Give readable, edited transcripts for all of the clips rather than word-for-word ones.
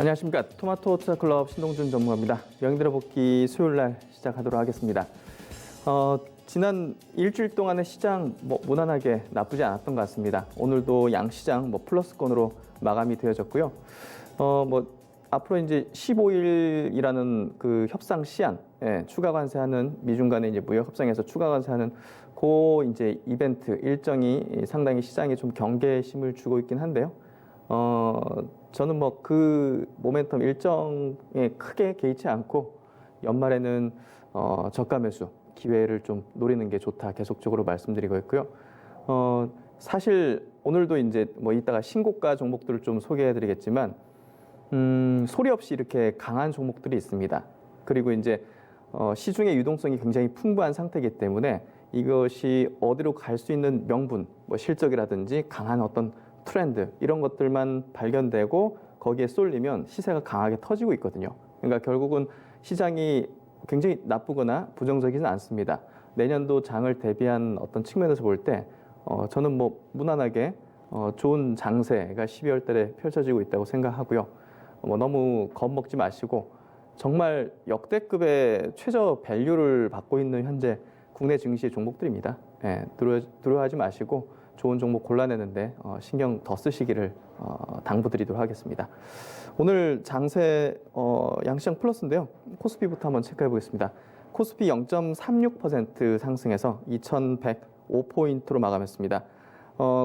안녕하십니까. 토마토 투자클럽 신동준 전문가입니다. 명의대로 복귀 수요일 날 시작하도록 하겠습니다. 지난 일주일 동안의 시장 무난하게 나쁘지 않았던 것 같습니다. 오늘도 양시장 플러스권으로 마감이 되어졌고요. 앞으로 이제 15일이라는 그 협상 시한, 추가 관세하는 미중 간의 이제 무역 협상에서 추가 관세하는 그 이제 이벤트 일정이 상당히 시장에 좀 경계심을 주고 있긴 한데요. 저는 그 모멘텀 일정에 크게 개의치 않고 연말에는 저가 매수 기회를 좀 노리는 게 좋다 계속적으로 말씀드리고 있고요. 사실 오늘도 이제 이따가 신고가 종목들을 좀 소개해드리겠지만 소리 없이 이렇게 강한 종목들이 있습니다. 그리고 이제 시중의 유동성이 굉장히 풍부한 상태이기 때문에 이것이 어디로 갈 수 있는 명분, 실적이라든지 강한 어떤 트렌드 이런 것들만 발견되고 거기에 쏠리면 시세가 강하게 터지고 있거든요. 그러니까 결국은 시장이 굉장히 나쁘거나 부정적이진 않습니다. 내년도 장을 대비한 어떤 측면에서 볼 때 저는 무난하게 좋은 장세가 12월 달에 펼쳐지고 있다고 생각하고요. 너무 겁먹지 마시고 정말 역대급의 최저 밸류를 받고 있는 현재 국내 증시의 종목들입니다. 두려워하지 마시고 좋은 종목 골라내는데 신경 더 쓰시기를 당부드리도록 하겠습니다. 오늘 장세 양시장 플러스인데요. 코스피부터 한번 체크해 보겠습니다. 코스피 0.36% 상승해서 2105포인트로 마감했습니다.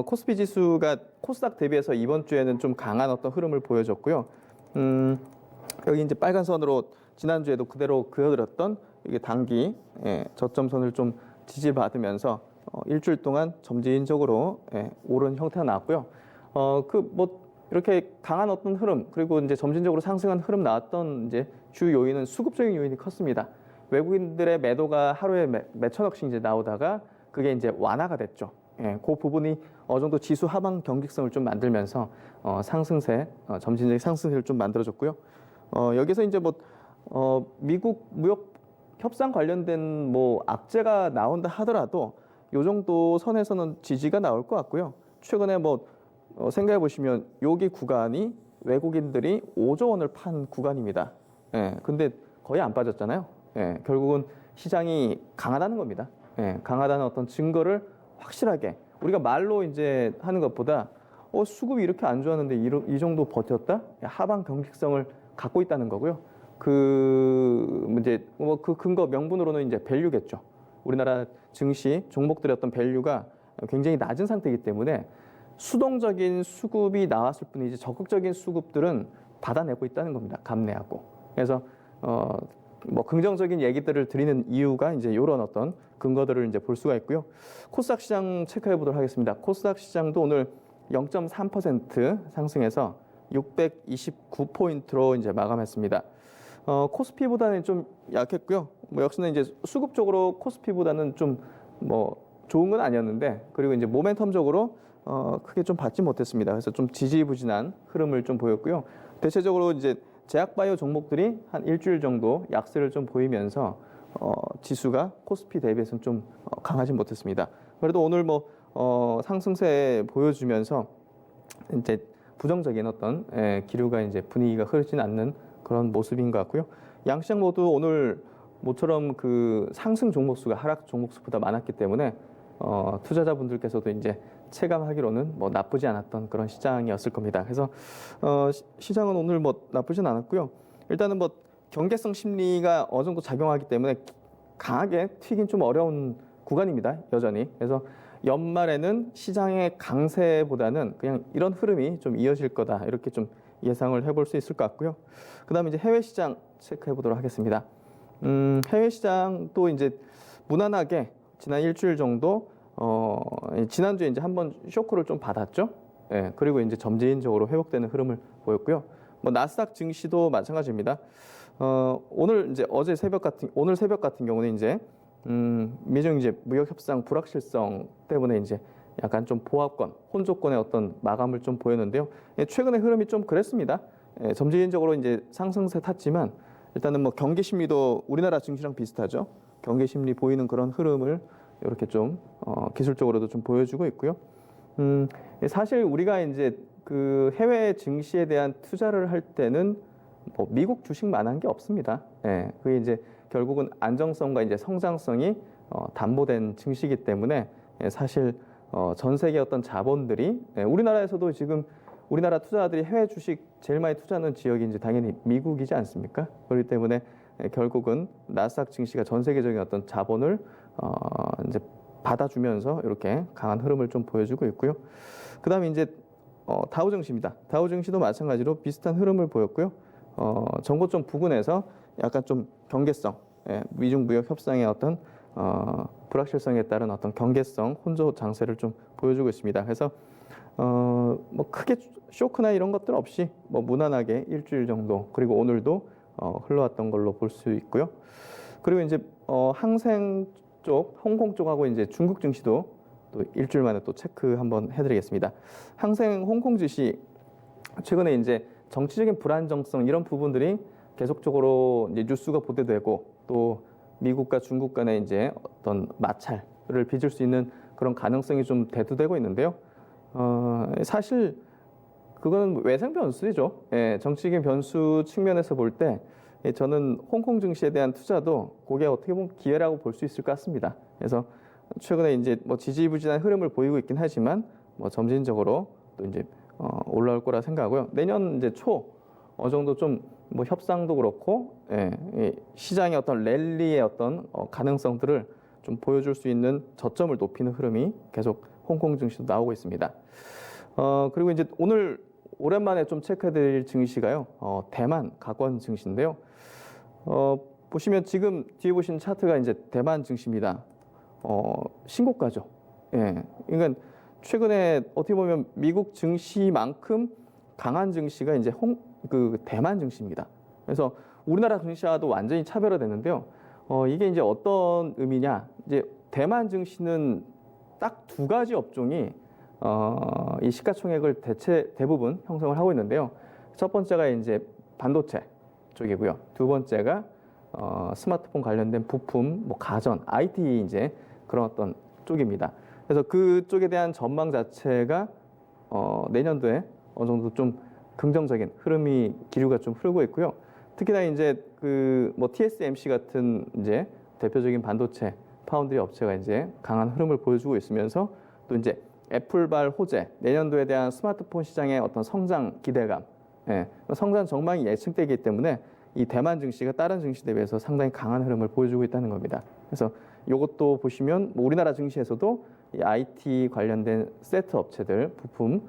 코스피 지수가 코스닥 대비해서 이번 주에는 좀 강한 어떤 흐름을 보여줬고요. 여기 이제 빨간 선으로 지난주에도 그대로 그어드렸던 이게 단기 저점선을 좀 지지받으면서 일주일 동안 점진적으로 오른 형태가 나왔고요. 이렇게 강한 어떤 흐름 그리고 이제 점진적으로 상승한 흐름 나왔던 이제 주 요인은 수급적인 요인이 컸습니다. 외국인들의 매도가 하루에 몇천억씩 이제 나오다가 그게 이제 완화가 됐죠. 그 부분이 어느 정도 지수 하방 경직성을 좀 만들면서 상승세, 점진적인 상승세를 좀 만들어줬고요. 여기서 이제 미국 무역 협상 관련된 악재가 나온다 하더라도 요 정도 선에서는 지지가 나올 것 같고요. 최근에 생각해 보시면 여기 구간이 외국인들이 5조 원을 판 구간입니다. 근데 거의 안 빠졌잖아요. 결국은 시장이 강하다는 겁니다. 강하다는 어떤 증거를 확실하게 우리가 말로 이제 하는 것보다 수급이 이렇게 안 좋았는데 이 정도 버텼다? 하방 경직성을 갖고 있다는 거고요. 그 근거 명분으로는 이제 밸류겠죠. 우리나라 증시 종목들의 어떤 밸류가 굉장히 낮은 상태이기 때문에 수동적인 수급이 나왔을 뿐이지 적극적인 수급들은 받아내고 있다는 겁니다. 감내하고. 그래서 긍정적인 얘기들을 드리는 이유가 이제 이런 어떤 근거들을 이제 볼 수가 있고요. 코스닥 시장 체크해 보도록 하겠습니다. 코스닥 시장도 오늘 0.3% 상승해서 629포인트로 이제 마감했습니다. 코스피보다는 좀 약했고요. 역시나 이제 수급적으로 코스피보다는 좀 좋은 건 아니었는데 그리고 이제 모멘텀적으로 크게 좀 받지 못했습니다. 그래서 좀 지지부진한 흐름을 좀 보였고요. 대체적으로 이제 제약바이오 종목들이 한 일주일 정도 약세를 좀 보이면서 지수가 코스피 대비해서는 좀 강하지 못했습니다. 그래도 오늘 상승세 보여주면서 이제 부정적인 어떤 기류가 이제 분위기가 흐르지는 않는 그런 모습인 것 같고요. 양시장 모두 오늘 모처럼 그 상승 종목 수가 하락 종목 수보다 많았기 때문에 투자자분들께서도 이제 체감하기로는 나쁘지 않았던 그런 시장이었을 겁니다. 그래서 시장은 오늘 나쁘진 않았고요. 일단은 경계성 심리가 어느 정도 작용하기 때문에 강하게 튀긴 좀 어려운 구간입니다. 여전히. 그래서 연말에는 시장의 강세보다는 그냥 이런 흐름이 좀 이어질 거다. 이렇게 좀 예상을 해볼 수 있을 것 같고요. 그다음에 이제 해외 시장 체크해 보도록 하겠습니다. 해외 시장도 이제 무난하게 지난 일주일 정도 지난주에 이제 한번 쇼크를 좀 받았죠. 그리고 이제 점진적으로 회복되는 흐름을 보였고요. 나스닥 증시도 마찬가지입니다. 오늘 새벽 같은 경우는 이제 미중 이제 무역 협상 불확실성 때문에 이제 약간 좀 보합권, 혼조권의 어떤 마감을 좀 보였는데요. 최근의 흐름이 좀 그랬습니다. 점진적으로 이제 상승세 탔지만 일단은 경기 심리도 우리나라 증시랑 비슷하죠. 경기 심리 보이는 그런 흐름을 이렇게 좀 기술적으로도 좀 보여주고 있고요. 사실 우리가 이제 그 해외 증시에 대한 투자를 할 때는 뭐 미국 주식만한 게 없습니다. 예, 그게 이제 결국은 안정성과 이제 성장성이 담보된 증시이기 때문에 사실 전 세계 어떤 자본들이 우리나라에서도 지금 우리나라 투자자들이 해외 주식 제일 많이 투자하는 지역이 이제 당연히 미국이지 않습니까? 그렇기 때문에 결국은 나스닥 증시가 전 세계적인 어떤 자본을 이제 받아주면서 이렇게 강한 흐름을 좀 보여주고 있고요. 그다음에 이제 다우 증시입니다. 다우 증시도 마찬가지로 비슷한 흐름을 보였고요. 정고점 부근에서 약간 좀 경계성, 미중 무역 협상의 어떤 불확실성에 따른 어떤 경계성, 혼조 장세를 좀 보여주고 있습니다. 그래서 뭐 크게 쇼크나 이런 것들 없이 뭐 무난하게 일주일 정도 그리고 오늘도 흘러왔던 걸로 볼 수 있고요. 그리고 이제 항생 쪽, 홍콩 쪽하고 이제 중국 증시도 또 일주일 만에 또 체크 한번 해드리겠습니다. 항생 홍콩 증시 최근에 이제 정치적인 불안정성 이런 부분들이 계속적으로 이제 뉴스가 보도되고 또 미국과 중국 간의 이제 어떤 마찰을 빚을 수 있는 그런 가능성이 좀 대두되고 있는데요. 사실 그거는 외생 변수죠. 예, 정치적인 변수 측면에서 볼 때 저는 홍콩 증시에 대한 투자도 그게 어떻게 보면 기회라고 볼 수 있을 것 같습니다. 그래서 최근에 이제 뭐 지지부진한 흐름을 보이고 있긴 하지만 뭐 점진적으로 또 이제 올라올 거라 생각하고요. 내년 이제 초 어느 정도 좀 뭐 협상도 그렇고 시장의 어떤 랠리의 어떤 가능성들을 좀 보여줄 수 있는 저점을 높이는 흐름이 계속 홍콩 증시도 나오고 있습니다. 그리고 이제 오늘 오랜만에 좀 체크해드릴 증시가요. 대만 각원 증시인데요. 보시면 지금 뒤에 보시는 차트가 이제 대만 증시입니다. 신고가죠. 예. 그러니까 최근에 어떻게 보면 미국 증시만큼 강한 증시가 이제 그 대만 증시입니다. 그래서 우리나라 증시와도 완전히 차별화됐는데요. 이게 이제 어떤 의미냐? 이제 대만 증시는 딱 두 가지 업종이 이 시가총액을 대부분 형성을 하고 있는데요. 첫 번째가 이제 반도체 쪽이고요. 두 번째가 스마트폰 관련된 부품, 뭐 가전, IT 이제 그런 어떤 쪽입니다. 그래서 그쪽에 대한 전망 자체가 내년도에 어느 정도 좀 긍정적인 흐름이 기류가 좀 흐르고 있고요. 특히나 이제 그 뭐 TSMC 같은 이제 대표적인 반도체 파운드리 업체가 이제 강한 흐름을 보여주고 있으면서 또 이제 애플발 호재, 내년도에 대한 스마트폰 시장의 어떤 성장 기대감, 성장 전망이 예측되기 때문에 이 대만 증시가 다른 증시 대비해서 상당히 강한 흐름을 보여주고 있다는 겁니다. 그래서 이것도 보시면 뭐 우리나라 증시에서도 이 IT 관련된 세트 업체들, 부품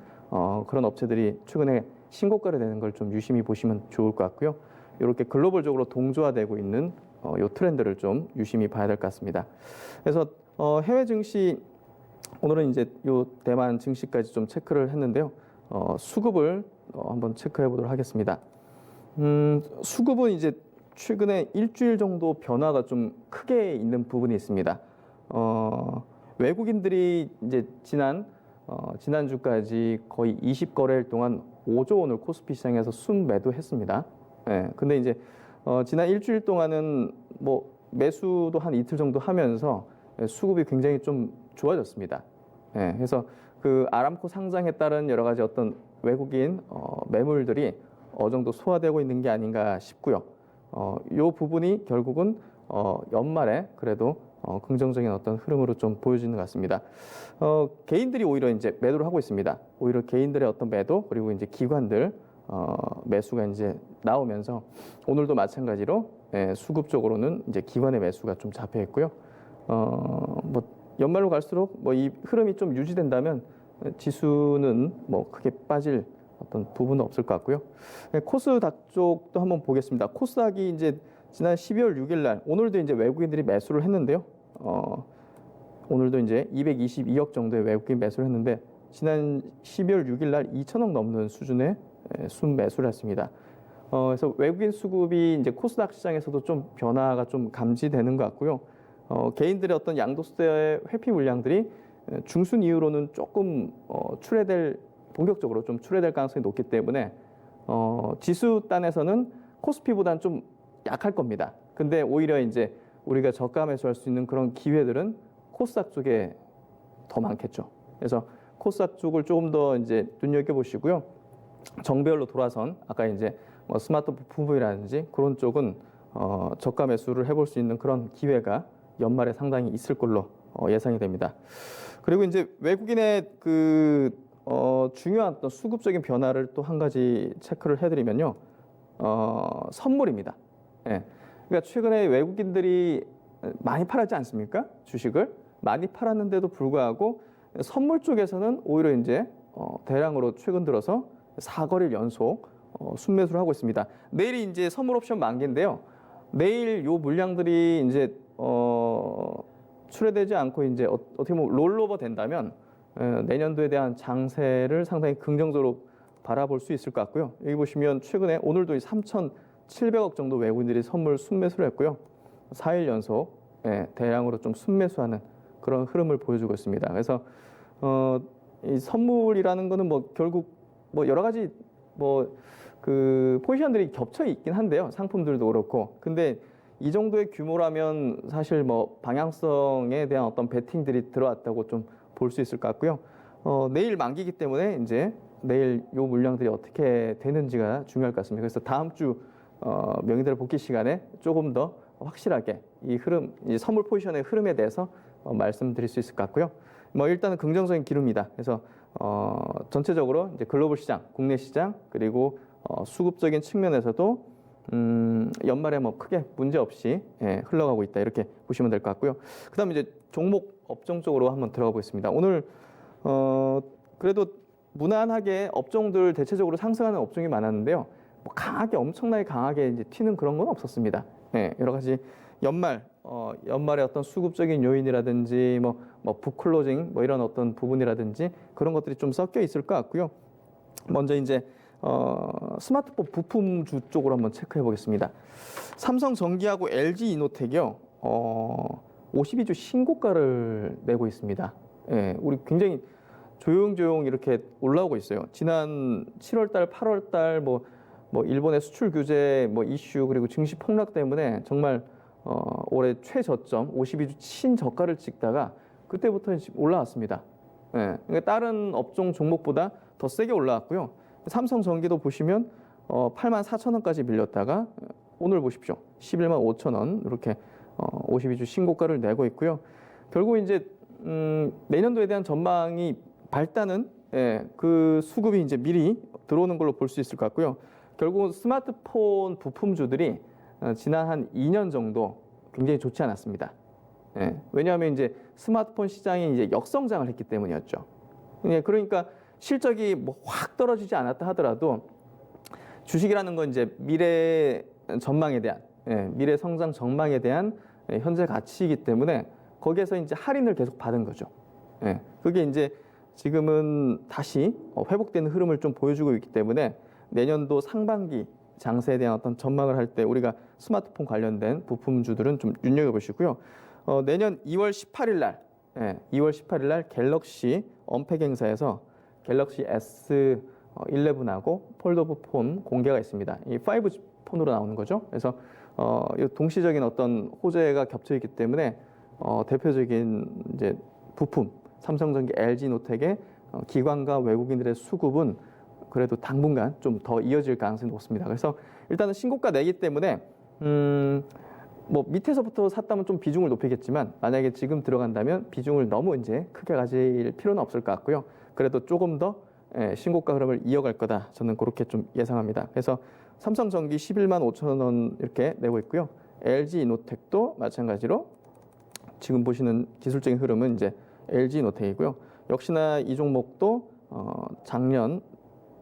그런 업체들이 최근에 신고가를 내는 걸 좀 유심히 보시면 좋을 것 같고요. 이렇게 글로벌적으로 동조화되고 있는 이 트렌드를 좀 유심히 봐야 될 것 같습니다. 그래서 해외 증시 오늘은 이제 이 대만 증시까지 좀 체크를 했는데요. 수급을 한번 체크해 보도록 하겠습니다. 수급은 이제 최근에 일주일 정도 변화가 좀 크게 있는 부분이 있습니다. 외국인들이 이제 지난주까지 거의 20거래일 동안 5조 원을 코스피 시장에서 순매도했습니다. 근데 이제 지난 일주일 동안은 뭐 매수도 한 이틀 정도 하면서 수급이 굉장히 좀 좋아졌습니다. 그래서 그 아람코 상장에 따른 여러 가지 어떤 외국인 매물들이 어느 정도 소화되고 있는 게 아닌가 싶고요. 이 부분이 결국은 연말에 그래도 긍정적인 어떤 흐름으로 좀 보여지는 것 같습니다. 개인들이 오히려 이제 매도를 하고 있습니다. 오히려 개인들의 어떤 매도 그리고 이제 기관들 매수가 이제 나오면서 오늘도 마찬가지로 수급적으로는 이제 기관의 매수가 좀 잡혀 있고요. 뭐 연말로 갈수록 뭐 이 흐름이 좀 유지된다면 지수는 뭐 크게 빠질 어떤 부분은 없을 것 같고요. 코스닥 쪽도 한번 보겠습니다. 코스닥이 이제 지난 12월 6일 날 오늘도 이제 외국인들이 매수를 했는데요. 오늘도 이제 222억 정도의 외국인 매수를 했는데 지난 12월 6일 날 2천억 넘는 수준의 순매수를 했습니다. 그래서 외국인 수급이 이제 코스닥 시장에서도 좀 변화가 좀 감지되는 것 같고요. 개인들의 어떤 양도세의 회피 물량들이 중순 이후로는 조금 본격적으로 좀 출회될 가능성이 높기 때문에 지수 단에서는 코스피보다는 좀 약할 겁니다. 근데 오히려 이제 우리가 저가 매수할 수 있는 그런 기회들은 코스닥 쪽에 더 많겠죠. 그래서 코스닥 쪽을 조금 더 이제 눈여겨 보시고요. 정배열로 돌아선 아까 이제 뭐 스마트폰 부품이라든지 그런 쪽은 저가 매수를 해볼 수 있는 그런 기회가 연말에 상당히 있을 걸로 예상이 됩니다. 그리고 이제 외국인의 중요한 어떤 수급적인 변화를 또 한 가지 체크를 해드리면요, 선물입니다. 예. 그러니까 최근에 외국인들이 많이 팔았지 않습니까? 주식을 많이 팔았는데도 불구하고 선물 쪽에서는 오히려 이제 대량으로 최근 들어서 4거래일 연속 순매수를 하고 있습니다. 내일이 이제 선물 옵션 만기인데요. 내일 요 물량들이 이제 출회되지 않고 이제 어떻게 보면 롤오버 된다면 내년도에 대한 장세를 상당히 긍정적으로 바라볼 수 있을 것 같고요. 여기 보시면 최근에 오늘도 3,700억 정도 외국인들이 선물 순매수를 했고요. 4일 연속 대량으로 좀 순매수하는 그런 흐름을 보여주고 있습니다. 그래서 이 선물이라는 거는 뭐 결국 뭐 여러 가지 그 포지션들이 겹쳐 있긴 한데요. 상품들도 그렇고. 근데 이 정도의 규모라면 사실 뭐 방향성에 대한 어떤 베팅들이 들어왔다고 좀 볼 수 있을 것 같고요. 내일 만기이기 때문에 이제 내일 요 물량들이 어떻게 되는지가 중요할 것 같습니다. 그래서 다음 주 명의대로 복귀 시간에 조금 더 확실하게 이 흐름, 이 선물 포지션의 흐름에 대해서 말씀드릴 수 있을 것 같고요. 뭐 일단은 긍정적인 기류입니다. 그래서 전체적으로 이제 글로벌 시장, 국내 시장 그리고 수급적인 측면에서도 연말에 뭐 크게 문제 없이 흘러가고 있다 이렇게 보시면 될 것 같고요. 그다음에 이제 종목 업종 쪽으로 한번 들어가 보겠습니다. 오늘 그래도 무난하게 업종들 대체적으로 상승하는 업종이 많았는데요. 뭐 강하게 엄청나게 강하게 이제 튀는 그런 건 없었습니다. 여러 가지 연말에 어떤 수급적인 요인이라든지 뭐 북클로징 뭐 이런 어떤 부분이라든지 그런 것들이 좀 섞여 있을 것 같고요. 먼저 이제 스마트폰 부품주 쪽으로 한번 체크해 보겠습니다. 삼성전기하고 LG이노텍이요. 52주 신고가를 내고 있습니다. 우리 굉장히 조용조용 이렇게 올라오고 있어요. 지난 7월달, 8월달 뭐 일본의 수출 규제 이슈 그리고 증시 폭락 때문에 정말 올해 최저점 52주 신저가를 찍다가 그때부터 올라왔습니다. 그러니까 다른 업종 종목보다 더 세게 올라왔고요. 삼성전기도 보시면 84,000원까지 밀렸다가 오늘 보십시오. 115,000원 이렇게 52주 신고가를 내고 있고요. 결국 이제 내년도에 대한 전망이 밝다는 그 수급이 이제 미리 들어오는 걸로 볼 수 있을 것 같고요. 결국 스마트폰 부품주들이 지난 한 2년 정도 굉장히 좋지 않았습니다. 왜냐하면 이제 스마트폰 시장이 이제 역성장을 했기 때문이었죠. 그러니까 실적이 뭐 확 떨어지지 않았다 하더라도 주식이라는 건 이제 미래 전망에 대한 미래 성장 전망에 대한 현재 가치이기 때문에 거기에서 이제 할인을 계속 받은 거죠. 그게 이제 지금은 다시 회복되는 흐름을 좀 보여주고 있기 때문에 내년도 상반기 장세에 대한 어떤 전망을 할 때 우리가 스마트폰 관련된 부품주들은 좀 눈여겨보시고요. 내년 2월 18일 날, 2월 18일 날 갤럭시 언팩 행사에서 갤럭시 S11하고 폴더블 폰 공개가 있습니다. 이 5 폰으로 나오는 거죠. 그래서 동시적인 어떤 호재가 겹쳐 있기 때문에 대표적인 이제 부품 삼성전기, LG노텍의 기관과 외국인들의 수급은 그래도 당분간 좀 더 이어질 가능성이 높습니다. 그래서 일단은 신고가 내기 때문에 뭐 밑에서부터 샀다면 좀 비중을 높이겠지만 만약에 지금 들어간다면 비중을 너무 이제 크게 가질 필요는 없을 것 같고요. 그래도 조금 더 신고가 흐름을 이어갈 거다. 저는 그렇게 좀 예상합니다. 그래서 삼성전기 115,000원 이렇게 내고 있고요. LG이노텍도 마찬가지로 지금 보시는 기술적인 흐름은 이제 LG이노텍이고요. 역시나 이 종목도 작년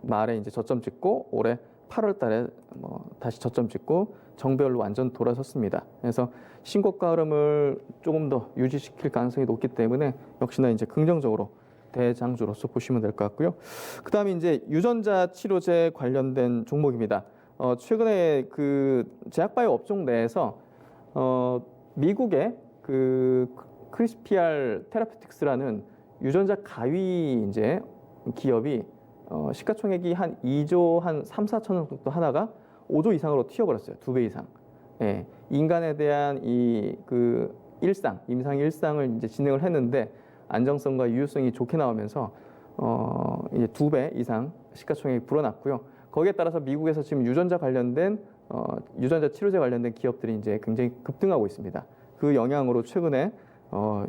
말에 이제 저점 찍고 올해 8월 달에 다시 저점 찍고 정배열로 완전 돌아섰습니다. 그래서 신고가 흐름을 조금 더 유지시킬 가능성이 높기 때문에 역시나 이제 긍정적으로 대장주로서 보시면 될 것 같고요. 그다음에 이제 유전자 치료제 관련된 종목입니다. 최근에 그 제약바이오 업종 내에서 미국의 그 크리스피알 테라피틱스라는 유전자 가위 이제 기업이 시가총액이 한 2조 한 3, 4천억 정도 하다가 5조 이상으로 튀어버렸어요. 2배 이상. 인간에 대한 이 그 임상 일상을 이제 진행을 했는데 안정성과 유효성이 좋게 나오면서 이제 2배 이상 시가총액이 불어났고요. 거기에 따라서 미국에서 지금 유전자 관련된 유전자 치료제 관련된 기업들이 이제 굉장히 급등하고 있습니다. 그 영향으로 최근에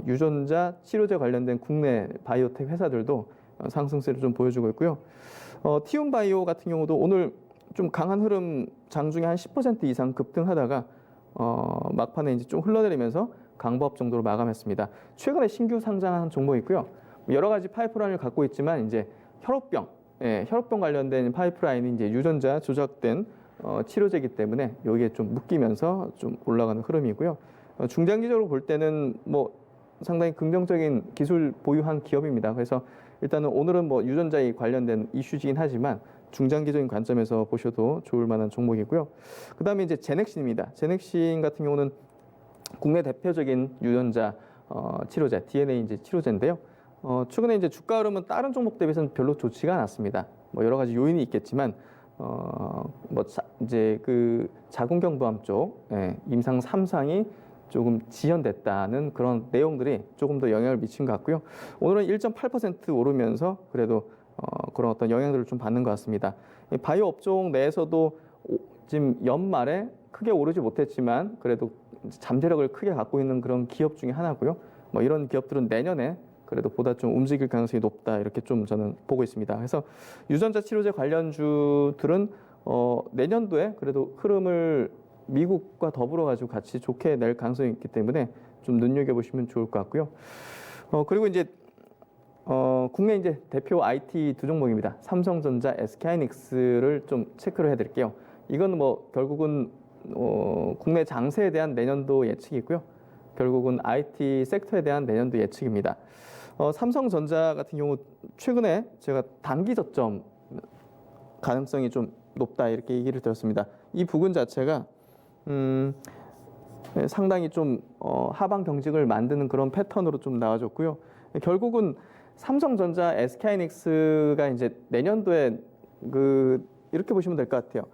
유전자 치료제 관련된 국내 바이오텍 회사들도 상승세를 좀 보여주고 있고요. 티움 바이오 같은 경우도 오늘 좀 강한 흐름 장중에 한 10% 이상 급등하다가 막판에 이제 좀 흘러내리면서 강보합 정도로 마감했습니다. 최근에 신규 상장한 종목이 있고요. 여러 가지 파이프라인을 갖고 있지만 이제 혈압병 관련된 파이프라인이 이제 유전자 조작된 치료제이기 때문에 여기에 좀 묶이면서 좀 올라가는 흐름이고요. 중장기적으로 볼 때는 뭐 상당히 긍정적인 기술 보유한 기업입니다. 그래서 일단은 오늘은 뭐 유전자에 관련된 이슈지긴 하지만 중장기적인 관점에서 보셔도 좋을 만한 종목이고요. 그다음에 이제 제넥신입니다. 제넥신 같은 경우는 국내 대표적인 유전자 치료제, DNA 이제 치료제인데요. 최근에 이제 주가 흐름은 다른 종목 대비해서는 별로 좋지가 않았습니다. 뭐 여러 가지 요인이 있겠지만 이제 그 자궁경부암 쪽 임상 3상이 조금 지연됐다는 그런 내용들이 조금 더 영향을 미친 것 같고요. 오늘은 1.8% 오르면서 그래도 그런 어떤 영향들을 좀 받는 것 같습니다. 바이오 업종 내에서도 지금 연말에 크게 오르지 못했지만 그래도 잠재력을 크게 갖고 있는 그런 기업 중에 하나고요. 뭐 이런 기업들은 내년에 그래도 보다 좀 움직일 가능성이 높다 이렇게 좀 저는 보고 있습니다. 그래서 유전자 치료제 관련주들은 내년도에 그래도 흐름을 미국과 더불어 가지고 같이 좋게 낼 가능성이 있기 때문에 좀 눈여겨 보시면 좋을 것 같고요. 그리고 이제 국내 이제 대표 IT 두 종목입니다. 삼성전자, SK하이닉스를 좀 체크를 해드릴게요. 이건 뭐 결국은 국내 장세에 대한 내년도 예측이고요. 결국은 IT 섹터에 대한 내년도 예측입니다. 삼성전자 같은 경우 최근에 제가 단기 저점 가능성이 좀 높다 이렇게 얘기를 들었습니다. 이 부분 자체가 상당히 좀 하방 경직을 만드는 그런 패턴으로 좀 나와줬고요. 결국은 삼성전자, SK하이닉스가 이제 내년도에 이렇게 보시면 될 것 같아요.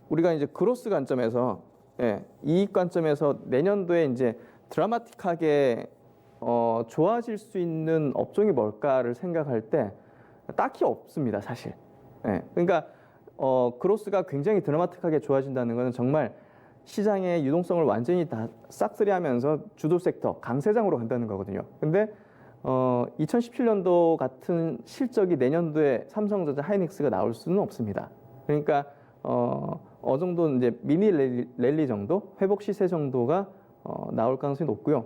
우리가 이제 그로스 관점에서 이익 관점에서 내년도에 이제 드라마틱하게 좋아질 수 있는 업종이 뭘까를 생각할 때 딱히 없습니다, 사실. 그러니까 그로스가 굉장히 드라마틱하게 좋아진다는 것은 정말 시장의 유동성을 완전히 다 싹쓸이하면서 주도 섹터 강세장으로 간다는 거거든요. 근데 2017년도 같은 실적이 내년도에 삼성전자, 하이닉스가 나올 수는 없습니다. 그러니까 정도 이제 미니 랠리 정도, 회복 시세 정도가 나올 가능성이 높고요.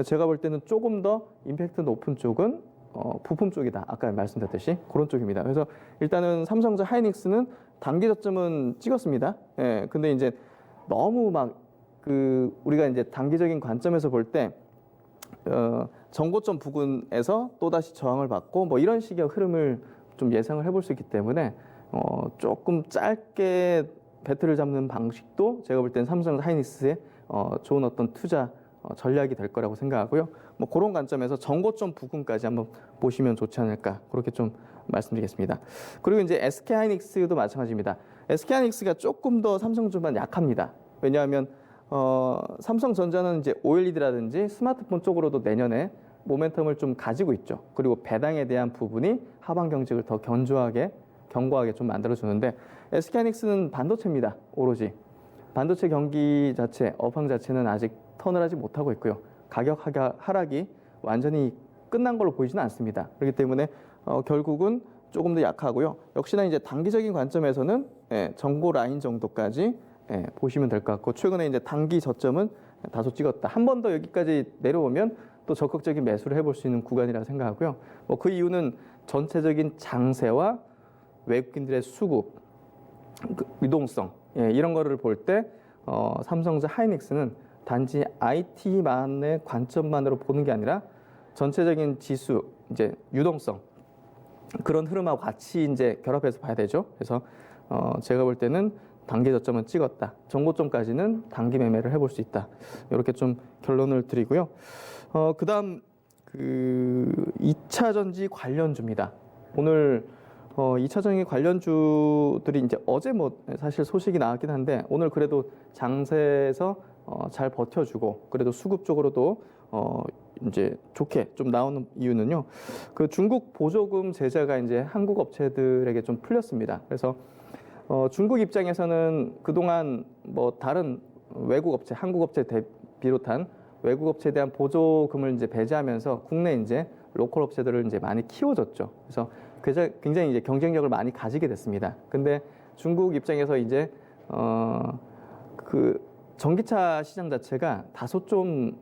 제가 볼 때는 조금 더 임팩트 높은 쪽은 부품 쪽이다. 아까 말씀드렸듯이 그런 쪽입니다. 그래서 일단은 삼성전자, 하이닉스는 단기 저점은 찍었습니다. 근데 이제 너무 우리가 이제 단기적인 관점에서 볼 때 전고점 부근에서 또다시 저항을 받고 뭐 이런 식의 흐름을 좀 예상을 해볼 수 있기 때문에 조금 짧게 배틀을 잡는 방식도 제가 볼 때는 삼성전자, 하이닉스의 좋은 어떤 투자 전략이 될 거라고 생각하고요. 뭐 그런 관점에서 전고점 부근까지 한번 보시면 좋지 않을까 그렇게 좀 말씀드리겠습니다. 그리고 이제 SK하이닉스도 마찬가지입니다. SK하이닉스가 조금 더 삼성전자보다 약합니다. 왜냐하면 삼성전자는 이제 OLED라든지 스마트폰 쪽으로도 내년에 모멘텀을 좀 가지고 있죠. 그리고 배당에 대한 부분이 하방 경직을 더 견고하게 좀 만들어주는데 SK하이닉스는 반도체입니다. 오로지 반도체 경기 자체, 업황 자체는 아직 턴을 하지 못하고 있고요. 가격 하락이 완전히 끝난 걸로 보이지는 않습니다. 그렇기 때문에 결국은 조금 더 약하고요. 역시나 이제 단기적인 관점에서는 전고 라인 정도까지 보시면 될 것 같고 최근에 이제 단기 저점은 다소 찍었다. 한 번 더 여기까지 내려오면 또 적극적인 매수를 해볼 수 있는 구간이라고 생각하고요. 뭐 그 이유는 전체적인 장세와 외국인들의 수급, 유동성 이런 거를 볼 때 삼성전자, 하이닉스는 단지 IT만의 관점만으로 보는 게 아니라 전체적인 지수, 이제 유동성 그런 흐름하고 같이 이제 결합해서 봐야 되죠. 그래서 제가 볼 때는 단기 저점은 찍었다. 전고점까지는 단기 매매를 해볼 수 있다. 이렇게 좀 결론을 드리고요. 그다음 2차 전지 관련주입니다. 오늘 2차 전지 관련주들이 이제 어제 뭐 사실 소식이 나왔긴 한데 오늘 그래도 장세에서 잘 버텨주고 그래도 수급 쪽으로도 이제 좋게 좀 나오는 이유는요. 그 중국 보조금 제재가 이제 한국 업체들에게 좀 풀렸습니다. 그래서 중국 입장에서는 그동안 뭐 다른 외국 업체, 한국 업체 비롯한 외국 업체에 대한 보조금을 이제 배제하면서 국내 이제 로컬 업체들을 이제 많이 키워줬죠. 그래서 굉장히 이제 경쟁력을 많이 가지게 됐습니다. 근데 중국 입장에서 이제 그 전기차 시장 자체가 다소 좀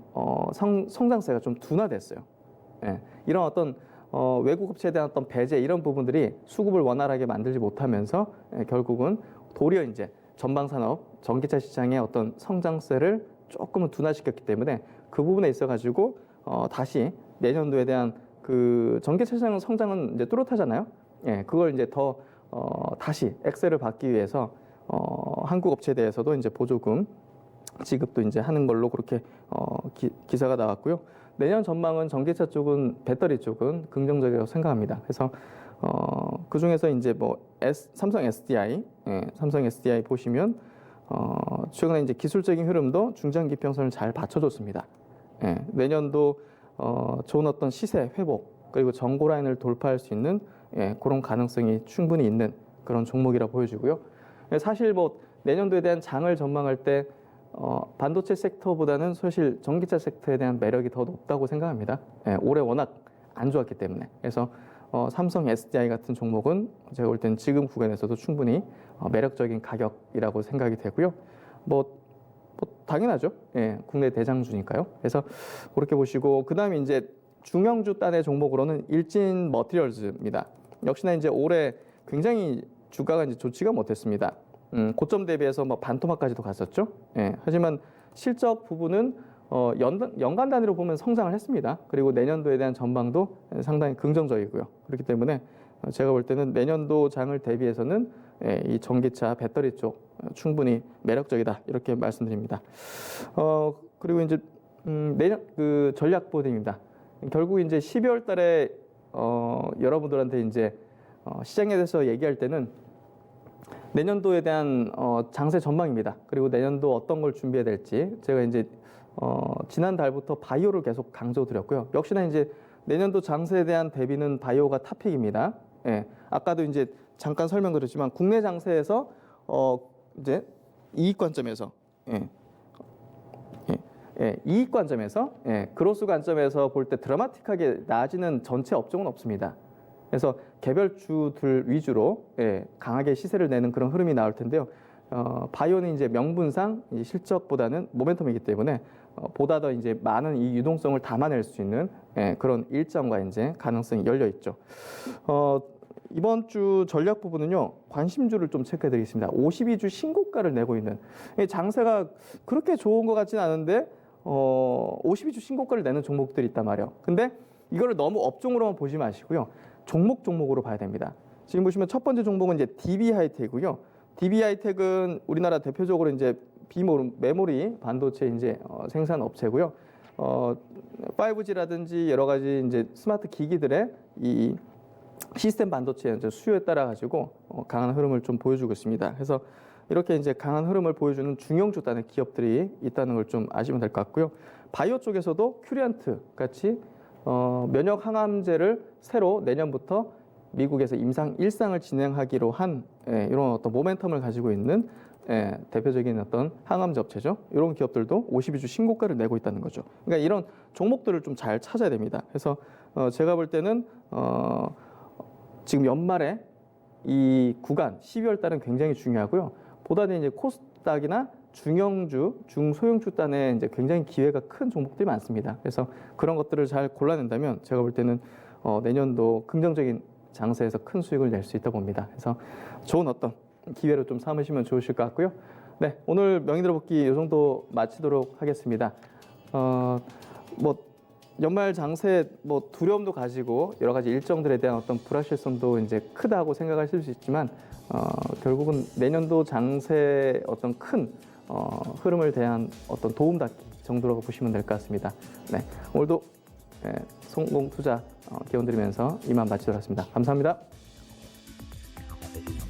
성장세가 좀 둔화됐어요. 예, 이런 어떤 외국 업체에 대한 어떤 배제 이런 부분들이 수급을 원활하게 만들지 못하면서 결국은 도리어 이제 전방 산업 전기차 시장의 어떤 성장세를 조금은 둔화시켰기 때문에 그 부분에 있어 가지고 다시 내년도에 대한 그 전기차 시장 성장은 이제 뚜렷하잖아요. 예, 그걸 이제 더 다시 엑셀을 받기 위해서 한국 업체에 대해서도 이제 보조금 지급도 이제 하는 걸로 그렇게 기사가 나왔고요. 내년 전망은 전기차 쪽은 배터리 쪽은 긍정적이라고 생각합니다. 그래서 그 중에서 이제 뭐 삼성 SDI 보시면 최근에 이제 기술적인 흐름도 중장기 평선을 잘 받쳐줬습니다. 예, 내년도 좋은 어떤 시세 회복 그리고 정고 라인을 돌파할 수 있는 그런 가능성이 충분히 있는 그런 종목이라 보여지고요. 사실 뭐 내년도에 대한 장을 전망할 때 반도체 섹터보다는 사실 전기차 섹터에 대한 매력이 더 높다고 생각합니다. 올해 워낙 안 좋았기 때문에. 그래서 삼성 SDI 같은 종목은 제가 볼 때는 지금 구간에서도 충분히 매력적인 가격이라고 생각이 되고요. 뭐 당연하죠. 예, 국내 대장주니까요. 그래서 그렇게 보시고 그다음에 이제 중형주 단의 종목으로는 일진 머티리얼즈입니다. 역시나 이제 올해 굉장히 주가가 이제 좋지가 못했습니다. 고점 대비해서 뭐 반토막까지도 갔었죠. 예, 하지만 실적 부분은 연간 단위로 보면 성장을 했습니다. 그리고 내년도에 대한 전망도 상당히 긍정적이고요. 그렇기 때문에 제가 볼 때는 내년도 장을 대비해서는 이 전기차 배터리 쪽 충분히 매력적이다 이렇게 말씀드립니다. 그리고 이제 내년 그 전략 보드입니다. 결국 이제 12월 달에 여러분들한테 이제 시장에 대해서 얘기할 때는 내년도에 대한 장세 전망입니다. 그리고 내년도 어떤 걸 준비해야 될지 제가 이제 지난 달부터 바이오를 계속 강조드렸고요. 역시나 이제 내년도 장세에 대한 대비는 바이오가 탑픽입니다. 예, 아까도 이제 잠깐 설명드렸지만 국내 장세에서 이제 이익 관점에서 이익 관점에서 그로스 관점에서 볼 때 드라마틱하게 나아지는 전체 업종은 없습니다. 그래서 개별주들 위주로 강하게 시세를 내는 그런 흐름이 나올 텐데요. 바이오는 이제 명분상 실적보다는 모멘텀이기 때문에 보다 더 이제 많은 이 유동성을 담아낼 수 있는 그런 일정과 이제 가능성이 열려 있죠. 이번 주 전략 부분은요, 관심주를 좀 체크해 드리겠습니다. 52주 신고가를 내고 있는 장세가 그렇게 좋은 것 같지는 않은데 52주 신고가를 내는 종목들이 있단 말이에요. 근데 이거를 너무 업종으로만 보지 마시고요. 종목으로 봐야 됩니다. 지금 보시면 첫 번째 종목은 이제 DB 하이텍이고요. DB 하이텍은 우리나라 대표적으로 이제 메모리 반도체 이제 생산 업체고요. 5G라든지 여러 가지 이제 스마트 기기들의 이 시스템 반도체 수요에 따라 가지고 강한 흐름을 좀 보여주고 있습니다. 그래서 이렇게 이제 강한 흐름을 보여주는 중형주 단의 기업들이 있다는 걸 좀 아시면 될 것 같고요. 바이오 쪽에서도 큐리안트 같이 면역 항암제를 새로 내년부터 미국에서 임상 1상을 진행하기로 한 이런 어떤 모멘텀을 가지고 있는 대표적인 어떤 항암제 업체죠. 이런 기업들도 52주 신고가를 내고 있다는 거죠. 그러니까 이런 종목들을 좀 잘 찾아야 됩니다. 그래서 제가 볼 때는 지금 연말에 이 구간 12월 달은 굉장히 중요하고요. 보다 이제 코스닥이나 중형주, 중소형주 단에 이제 굉장히 기회가 큰 종목들이 많습니다. 그래서 그런 것들을 잘 골라낸다면 제가 볼 때는 내년도 긍정적인 장세에서 큰 수익을 낼 수 있다고 봅니다. 그래서 좋은 어떤 기회로 좀 삼으시면 좋으실 것 같고요. 네, 오늘 명의들어보기 이 정도 마치도록 하겠습니다. 뭐 연말 장세 뭐 두려움도 가지고 여러 가지 일정들에 대한 어떤 불확실성도 이제 크다고 생각하실 수 있지만 결국은 내년도 장세 어떤 큰 흐름을 대한 어떤 도움닫기 정도라고 보시면 될 것 같습니다. 네, 오늘도 성공 투자 기원 드리면서 이만 마치도록 하겠습니다. 감사합니다.